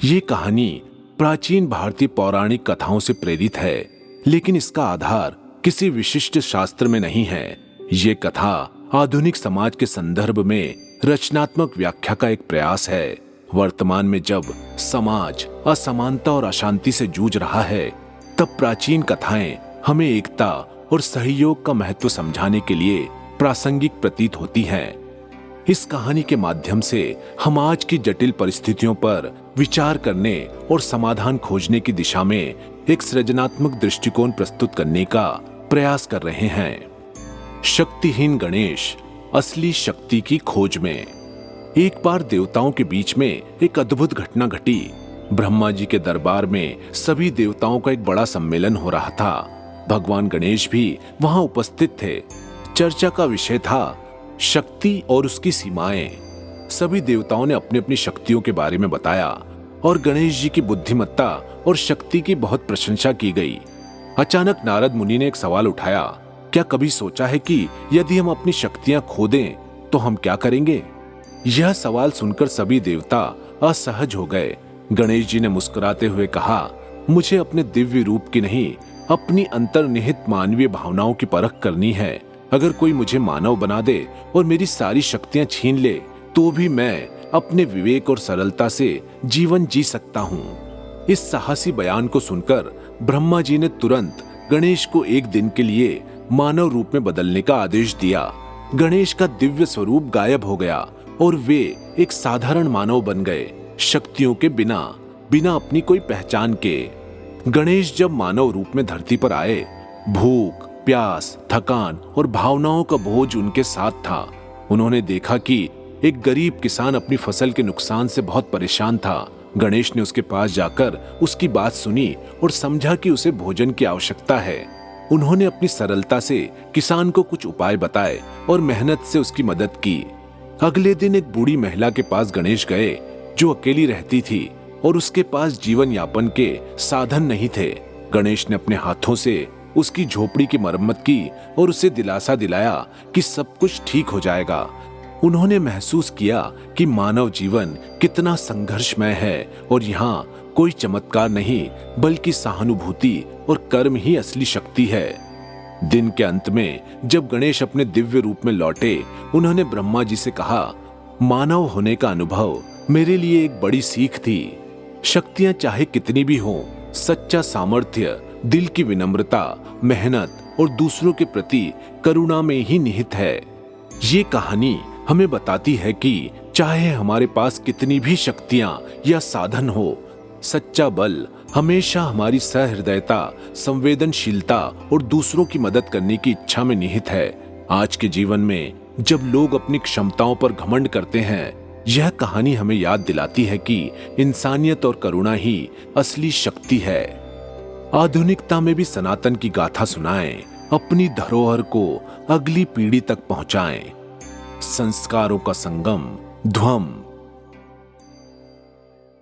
ये कहानी प्राचीन भारतीय पौराणिक कथाओं से प्रेरित है, लेकिन इसका आधार किसी विशिष्ट शास्त्र में नहीं है। ये कथा आधुनिक समाज के संदर्भ में रचनात्मक व्याख्या का एक प्रयास है। वर्तमान में जब समाज असमानता और अशांति से जूझ रहा है, तब प्राचीन कथाएं हमें एकता और सहयोग का महत्व समझाने के लिए प्रासंगिक प्रतीत होती हैं। इस कहानी के माध्यम से हम आज की जटिल परिस्थितियों पर विचार करने और समाधान खोजने की दिशा में एक सृजनात्मक दृष्टिकोण प्रस्तुत करने का प्रयास कर रहे हैं। शक्तिहीन गणेश, असली शक्ति की खोज में। एक बार देवताओं के बीच में एक अद्भुत घटना घटी। ब्रह्मा जी के दरबार में सभी देवताओं का एक बड़ा सम्मेलन हो रहा था। भगवान गणेश भी वहां उपस्थित थे। चर्चा का विषय था शक्ति और उसकी सीमाएं। सभी देवताओं ने अपनी अपनी शक्तियों के बारे में बताया और गणेश जी की बुद्धिमत्ता और शक्ति की बहुत प्रशंसा की गई। अचानक नारद मुनि ने एक सवाल उठाया, क्या कभी सोचा है कि यदि हम अपनी शक्तियां खो दें तो हम क्या करेंगे? यह सवाल सुनकर सभी देवता असहज हो गए। गणेश जी ने मुस्कुराते हुए कहा, मुझे अपने दिव्य रूप की नहीं, अपनी अंतर्निहित मानवीय भावनाओं की परख करनी है। अगर कोई मुझे मानव बना दे और मेरी सारी शक्तियां छीन ले, तो भी मैं अपने विवेक और सरलता से जीवन जी सकता हूँ। इस साहसी बयान को सुनकर ब्रह्मा जी ने तुरंत गणेश को एक दिन के लिए मानव रूप में बदलने का आदेश दिया। गणेश का दिव्य स्वरूप गायब हो गया और वे एक साधारण मानव बन गए, शक्तियों के बिना अपनी कोई पहचान के। गणेश जब मानव रूप में धरती पर आए, भूख, प्यास, थकान और भावनाओं का बोझ उनके साथ था। उन्होंने देखा कि एक गरीब किसान अपनी फसल के नुकसान से बहुत परेशान था। गणेश ने उसके पास जाकर उसकी बात सुनी और समझा कि उसे भोजन की आवश्यकता है। उन्होंने अपनी सरलता से किसान को कुछ उपाय बताए और मेहनत से उसकी मदद की। अगले दिन एक बूढ़ी महिला के पास गणेश गए, जो अकेली रहती थी और उसके पास जीवन यापन के साधन नहीं थे। गणेश ने अपने हाथों से उसकी झोपड़ी की मरम्मत की और उसे दिलासा दिलाया कि सब कुछ ठीक हो जाएगा। उन्होंने महसूस किया कि मानव जीवन कितना संघर्षमय है और यहाँ कोई चमत्कार नहीं, बल्कि सहानुभूति और कर्म ही असली शक्ति है। दिन के अंत में जब गणेश अपने दिव्य रूप में लौटे, उन्होंने ब्रह्मा जी से कहा, मानव होने का अनुभव मेरे लिए एक बड़ी सीख थी। शक्तियां चाहे कितनी भी हों, सच्चा सामर्थ्य दिल की विनम्रता, मेहनत और दूसरों के प्रति करुणा में ही निहित है। ये कहानी हमें बताती है कि चाहे हमारे पास कितनी भी शक्तियां या साधन हो, सच्चा बल हमेशा हमारी सहृदयता, संवेदनशीलता और दूसरों की मदद करने की इच्छा में निहित है। आज के जीवन में जब लोग अपनी क्षमताओं पर घमंड करते हैं, यह कहानी हमें याद दिलाती है कि इंसानियत और करुणा ही असली शक्ति है। आधुनिकता में भी सनातन की गाथा सुनाएं, अपनी धरोहर को अगली पीढ़ी तक पहुंचाएं। संस्कारों का संगम, ध्वम।